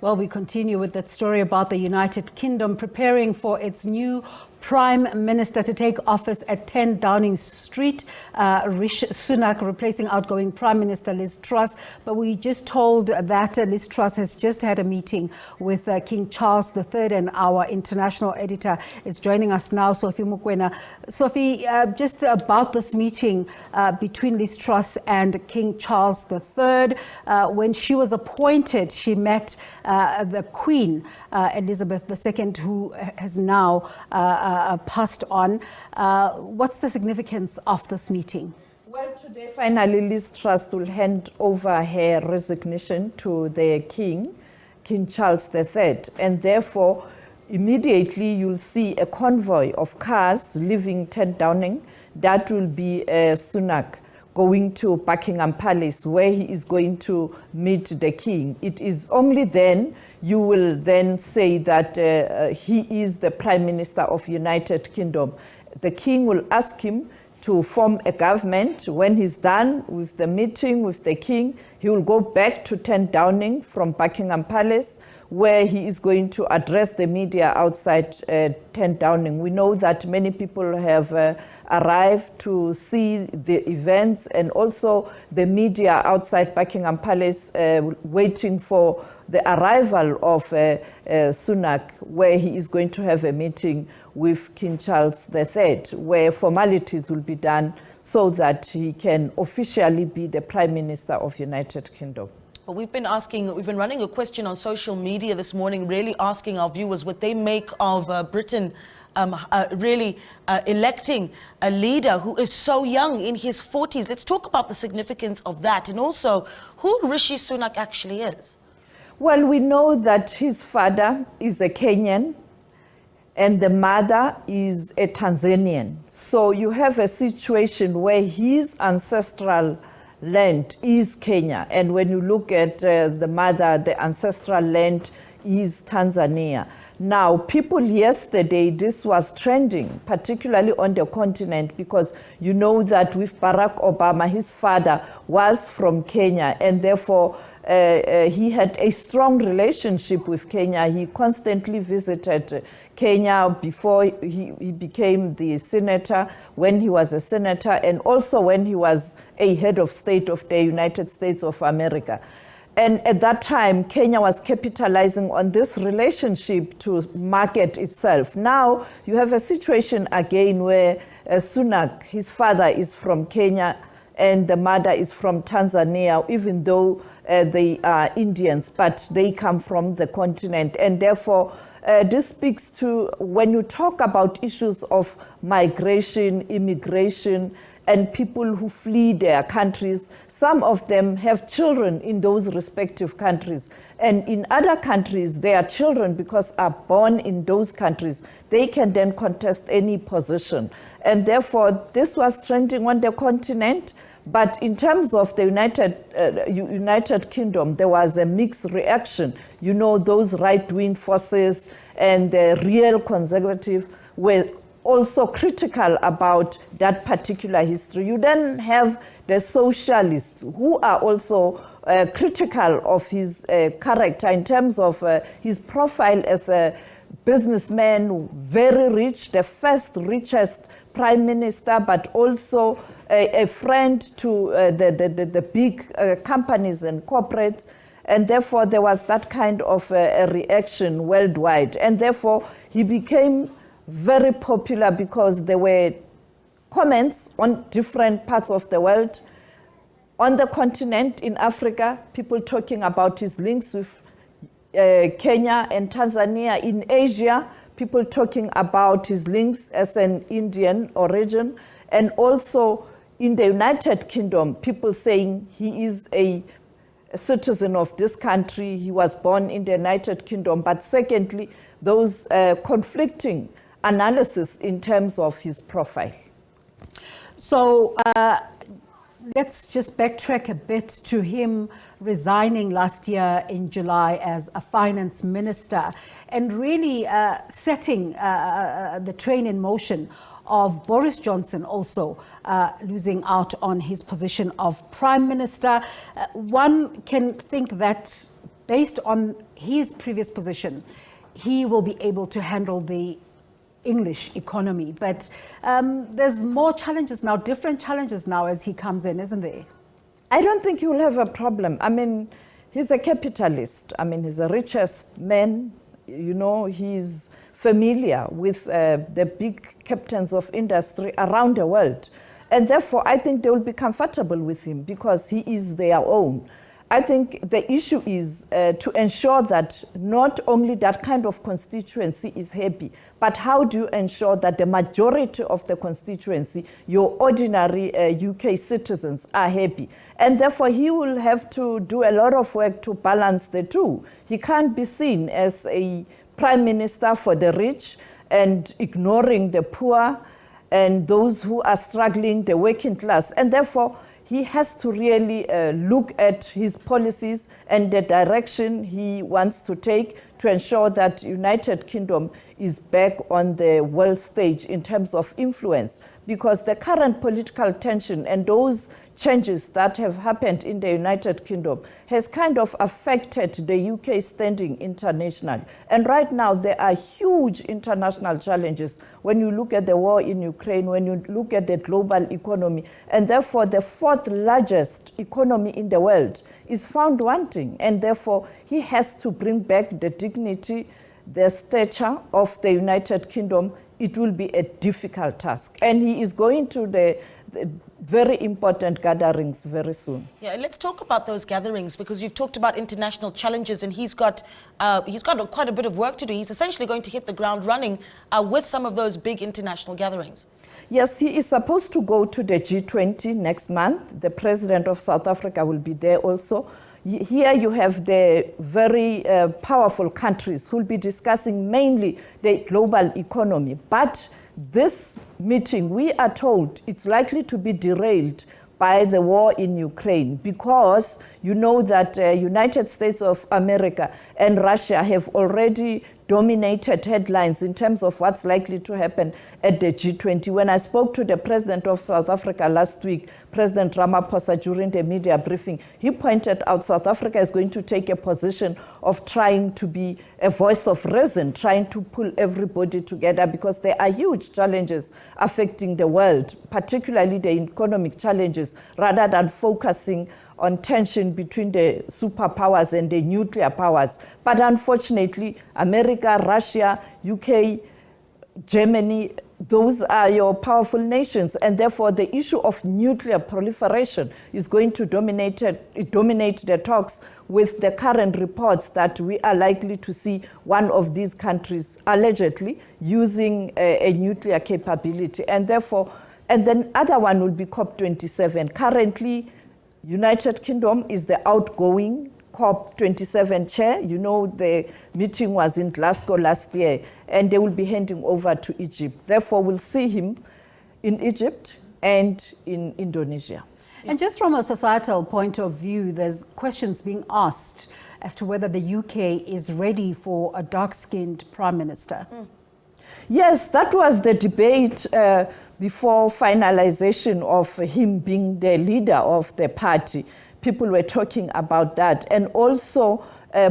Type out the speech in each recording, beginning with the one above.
Well, we continue with that story about the United Kingdom preparing for its new Prime Minister to take office at 10 Downing Street. Rishi Sunak replacing outgoing Prime Minister Liz Truss. But we just told that Liz Truss has just had a meeting with King Charles III, and our international editor is joining us now, Sophie Mukwena. Sophie, just about this meeting between Liz Truss and King Charles III. When she was appointed, she met the Queen, Elizabeth II, who has now passed on. What's the significance of this meeting? Well, today, finally, Liz Truss will hand over her resignation to the King Charles III, and therefore, immediately you'll see a convoy of cars leaving 10 Downing. That will be Sunak going to Buckingham Palace, where he is going to meet the King. It is only then you will then say that he is the Prime Minister of United Kingdom. The King will ask him to form a government. When he's done with the meeting with the King, he will go back to 10 Downing from Buckingham Palace, where he is going to address the media outside 10 Downing. We know that many people have arrived to see the events, and also the media outside Buckingham Palace waiting for the arrival of Sunak, where he is going to have a meeting with King Charles III, where formalities will be done so that he can officially be the Prime Minister of United Kingdom. Well, we've been running a question on social media this morning, really asking our viewers what they make of Britain electing a leader who is so young, in his 40s. Let's talk about the significance of that, and also who Rishi Sunak actually is. Well, we know that his father is a Kenyan and the mother is a Tanzanian. So you have a situation where his ancestral land is Kenya, and when you look at the mother, the ancestral land is Tanzania. Now, people yesterday, this was trending, particularly on the continent, because you know that with Barack Obama, his father was from Kenya, and therefore he had a strong relationship with Kenya. He constantly visited Kenya before he became the senator, when he was a senator, and also when he was a head of state of the United States of America. And at that time, Kenya was capitalizing on this relationship to market itself. Now, you have a situation again where Sunak, his father is from Kenya and the mother is from Tanzania, even though they are Indians, but they come from the continent. And therefore, this speaks to, when you talk about issues of migration, immigration, and people who flee their countries, some of them have children in those respective countries. And in other countries, their children, because are born in those countries, they can then contest any position. And therefore, this was trending on the continent. But in terms of the United Kingdom, there was a mixed reaction. You know, those right-wing forces and the real conservative were also critical about that particular history. You then have the socialists who are also critical of his character in terms of his profile as a businessman, very rich, the first richest prime minister, but also a friend to the big companies and corporates. And therefore, there was that kind of a reaction worldwide. And therefore, he became very popular because there were comments on different parts of the world. On the continent, in Africa, people talking about his links with Kenya and Tanzania. In Asia, people talking about his links as an Indian origin. And also in the United Kingdom, people saying he is a citizen of this country. He was born in the United Kingdom. But secondly, those conflicting analysis in terms of his profile. So let's just backtrack a bit to him resigning last year in July as a finance minister, and really setting the train in motion of Boris Johnson also losing out on his position of prime minister. One can think that based on his previous position, he will be able to handle the English economy. But there's more challenges now, different challenges now as he comes in, isn't there? I don't think he will have a problem. I mean, he's a capitalist. I mean, he's the richest man. You know, he's familiar with the big captains of industry around the world. And therefore, I think they will be comfortable with him because he is their own. I think the issue is to ensure that not only that kind of constituency is happy, but how do you ensure that the majority of the constituency, your ordinary UK citizens, are happy? And therefore, he will have to do a lot of work to balance the two. He can't be seen as a prime minister for the rich and ignoring the poor and those who are struggling, the working class. And therefore, he has to really look at his policies and the direction he wants to take to ensure that United Kingdom is back on the world stage in terms of influence. Because the current political tension and those changes that have happened in the United Kingdom has kind of affected the UK standing internationally. And right now there are huge international challenges when you look at the war in Ukraine, when you look at the global economy, and therefore the fourth largest economy in the world is found wanting. And therefore he has to bring back the dignity, the stature of the United Kingdom. It will be a difficult task. And he is going to the very important gatherings very soon. Yeah, let's talk about those gatherings, because you've talked about international challenges, and he's got quite a bit of work to do. He's essentially going to hit the ground running with some of those big international gatherings. Yes, he is supposed to go to the G20 next month. The president of South Africa will be there also. Here you have the very powerful countries who will be discussing mainly the global economy. But this meeting, we are told, it's likely to be derailed by the war in Ukraine, because you know that United States of America and Russia have already dominated headlines in terms of what's likely to happen at the G20. When I spoke to the president of South Africa last week, President Ramaphosa, during the media briefing, he pointed out South Africa is going to take a position of trying to be a voice of reason, trying to pull everybody together, because there are huge challenges affecting the world, particularly the economic challenges, rather than focusing on tension between the superpowers and the nuclear powers. But unfortunately, America, Russia, UK, Germany, those are your powerful nations, and therefore the issue of nuclear proliferation is going to dominate the talks, with the current reports that we are likely to see one of these countries allegedly using a nuclear capability. And therefore, and then other one will be COP27. Currently, United Kingdom is the outgoing COP27 chair. You know, the meeting was in Glasgow last year, and they will be handing over to Egypt. Therefore, we'll see him in Egypt and in Indonesia. And just from a societal point of view, there's questions being asked as to whether the UK is ready for a dark-skinned prime minister. Yes, that was the debate before finalization of him being the leader of the party. People were talking about that. And also,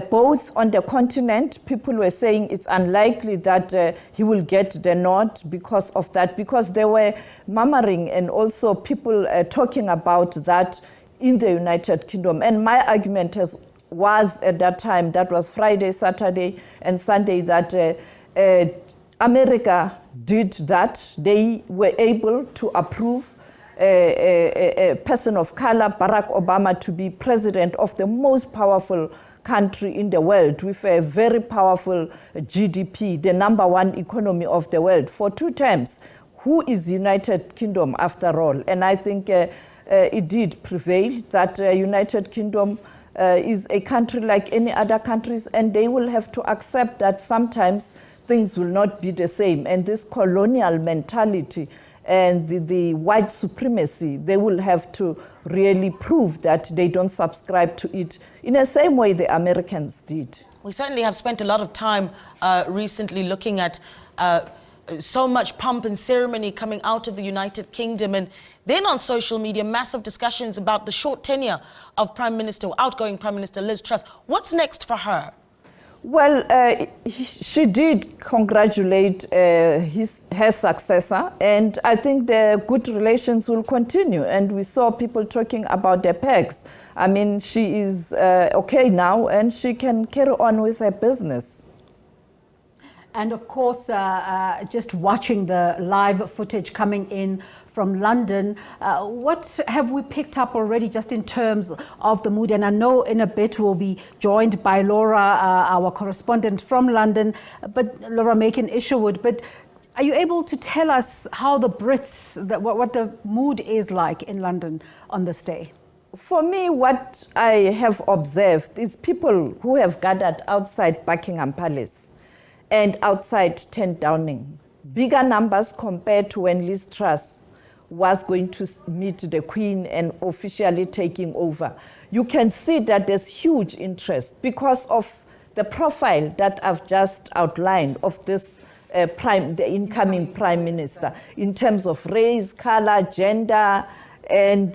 both on the continent, people were saying it's unlikely that he will get the nod because of that, because they were murmuring and also people talking about that in the United Kingdom. And my argument was at that time, that was Friday, Saturday, and Sunday, that America did that. They were able to approve a person of color, Barack Obama, to be president of the most powerful country in the world, with a very powerful GDP, the #1 economy of the world, for 2 terms. Who is United Kingdom after all? And I think it did prevail that United Kingdom is a country like any other countries, and they will have to accept that sometimes things will not be the same. And this colonial mentality and the white supremacy, they will have to really prove that they don't subscribe to it in the same way the Americans did. We certainly have spent a lot of time recently looking at so much pomp and ceremony coming out of the United Kingdom, and then on social media, massive discussions about the short tenure of outgoing Prime Minister Liz Truss. What's next for her? Well, she did congratulate her successor, and I think the good relations will continue. And we saw people talking about the pegs. I mean, she is okay now, and she can carry on with her business. And of course, just watching the live footage coming in from London, what have we picked up already just in terms of the mood? And I know in a bit we'll be joined by Laura, our correspondent from London, but Laura Macon-Isherwood. But are you able to tell us how the Brits, what the mood is like in London on this day? For me, what I have observed is people who have gathered outside Buckingham Palace and outside 10 Downing. Bigger numbers compared to when Liz Truss was going to meet the Queen and officially taking over. You can see that there's huge interest because of the profile that I've just outlined of this the incoming Prime Minister in terms of race, color, gender, and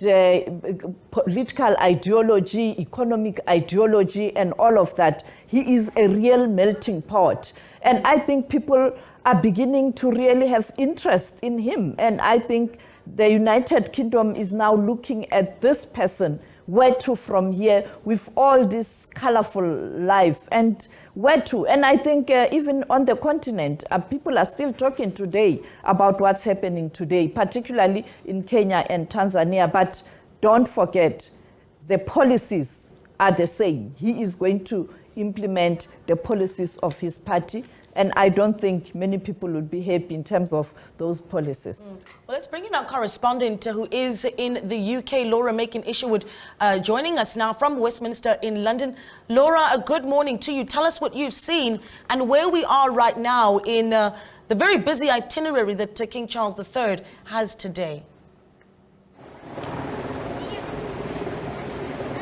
political ideology, economic ideology, and all of that. He is a real melting pot. And I think people are beginning to really have interest in him. And I think the United Kingdom is now looking at this person, where to from here, with all this colorful life, and where to. And I think even on the continent, people are still talking today about what's happening today, particularly in Kenya and Tanzania. But don't forget, the policies are the same. He is going to implement the policies of his party, and I don't think many people would be happy in terms of those policies. Well, let's bring in our correspondent who is in the UK, Laura Macon-Isherwood, joining us now from Westminster in London. Laura, a good morning to you. Tell us what you've seen and where we are right now in the very busy itinerary that King Charles III has today.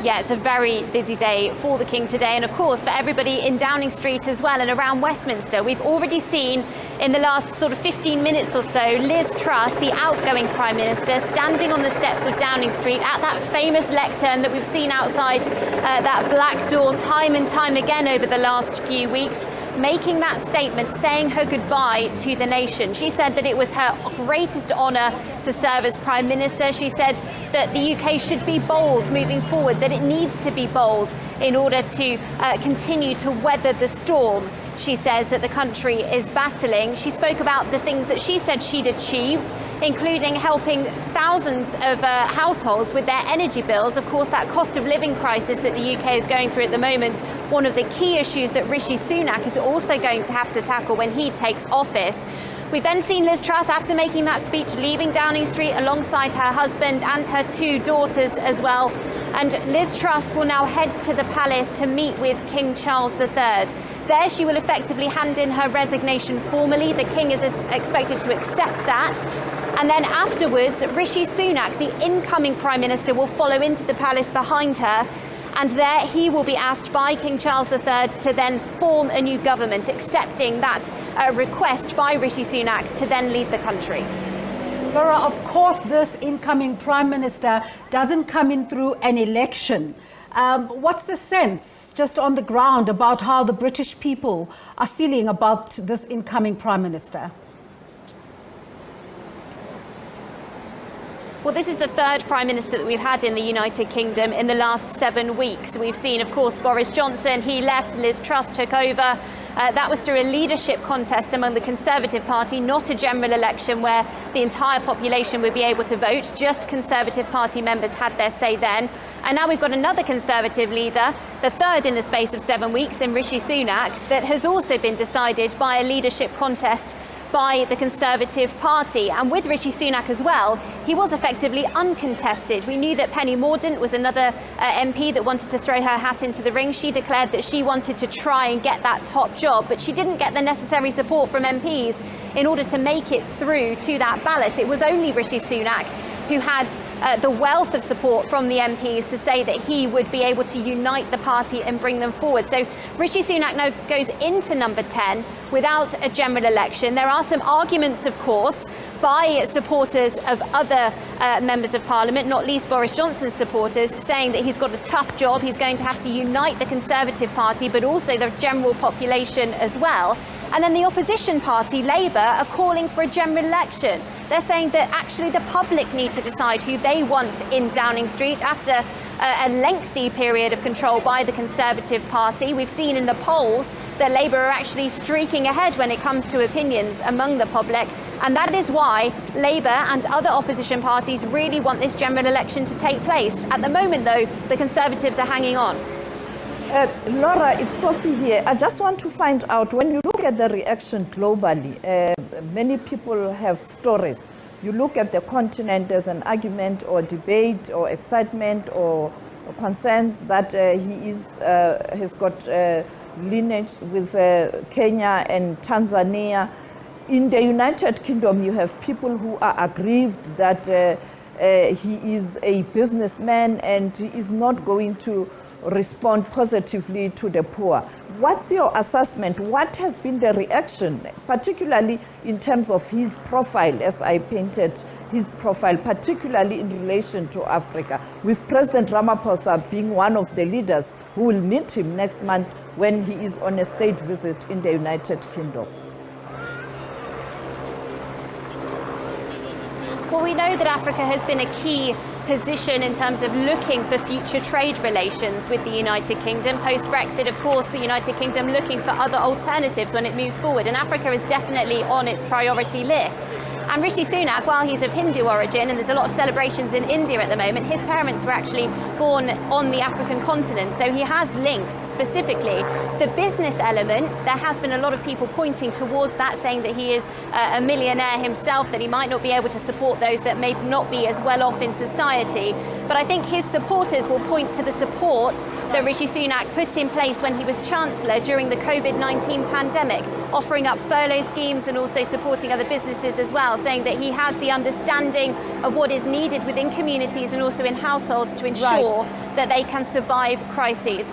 Yeah, it's a very busy day for the King today, and of course for everybody in Downing Street as well and around Westminster. We've already seen in the last sort of 15 minutes or so Liz Truss, the outgoing Prime Minister, standing on the steps of Downing Street at that famous lectern that we've seen outside that black door time and time again over the last few weeks, making that statement, saying her goodbye to the nation. She said that it was her greatest honour to serve as Prime Minister. She said that the UK should be bold moving forward, that it needs to be bold in order to continue to weather the storm. She says that the country is battling. She spoke about the things that she said she'd achieved, including helping thousands of households with their energy bills. Of course, that cost of living crisis that the UK is going through at the moment, one of the key issues that Rishi Sunak is also going to have to tackle when he takes office. We've then seen Liz Truss, after making that speech, leaving Downing Street alongside her husband and her two daughters as well. And Liz Truss will now head to the palace to meet with King Charles III. There she will effectively hand in her resignation formally. The King is expected to accept that. And then afterwards, Rishi Sunak, the incoming Prime Minister, will follow into the palace behind her. And there he will be asked by King Charles III to then form a new government, accepting that request by Rishi Sunak to then lead the country. Laura, of course, this incoming Prime Minister doesn't come in through an election. What's the sense, just on the ground, about how the British people are feeling about this incoming Prime Minister? Well, this is the third Prime Minister that we've had in the United Kingdom in the last 7 weeks. We've seen, of course, Boris Johnson, he left, Liz Truss took over. That was through a leadership contest among the Conservative Party, not a general election where the entire population would be able to vote. Just Conservative Party members had their say then. And now we've got another Conservative leader, the third in the space of 7 weeks, in Rishi Sunak, that has also been decided by a leadership contest by the Conservative Party. And with Rishi Sunak as well, he was effectively uncontested. We knew that Penny Mordaunt was another MP that wanted to throw her hat into the ring. She declared that she wanted to try and get that top job, but she didn't get the necessary support from MPs in order to make it through to that ballot. It was only Rishi Sunak who had the wealth of support from the MPs to say that he would be able to unite the party and bring them forward. So Rishi Sunak now goes into number 10 without a general election. There are some arguments, of course, by supporters of other members of Parliament, not least Boris Johnson's supporters, saying that he's got a tough job. He's going to have to unite the Conservative Party, but also the general population as well. And then the opposition party, Labour, are calling for a general election. They're saying that actually the public need to decide who they want in Downing Street after a lengthy period of control by the Conservative Party. We've seen in the polls that Labour are actually streaking ahead when it comes to opinions among the public. And that is why Labour and other opposition parties really want this general election to take place. At the moment, though, the Conservatives are hanging on. Laura, it's Sophie here. I just want to find out, when you look at the reaction globally, many people have stories. You look at the continent, there's an argument or debate or excitement or concerns that has got lineage with Kenya and Tanzania. In the United Kingdom, you have people who are aggrieved that he is a businessman and he is not going to respond positively to the poor. What's your assessment? What has been the reaction, particularly in terms of his profile, as I painted his profile, particularly in relation to Africa, with President Ramaphosa being one of the leaders who will meet him next month when he is on a state visit in the United Kingdom? Well, we know that Africa has been a key position in terms of looking for future trade relations with the United Kingdom. Post-Brexit, of course, the United Kingdom looking for other alternatives when it moves forward, and Africa is definitely on its priority list. And Rishi Sunak, while he's of Hindu origin, and there's a lot of celebrations in India at the moment, his parents were actually born on the African continent, so he has links specifically. The business element, there has been a lot of people pointing towards that, saying that he is a millionaire himself, that he might not be able to support those that may not be as well off in society. But I think his supporters will point to the support that Rishi Sunak put in place when he was Chancellor during the COVID-19 pandemic, offering up furlough schemes and also supporting other businesses as well, saying that he has the understanding of what is needed within communities and also in households to ensure that they can survive crises.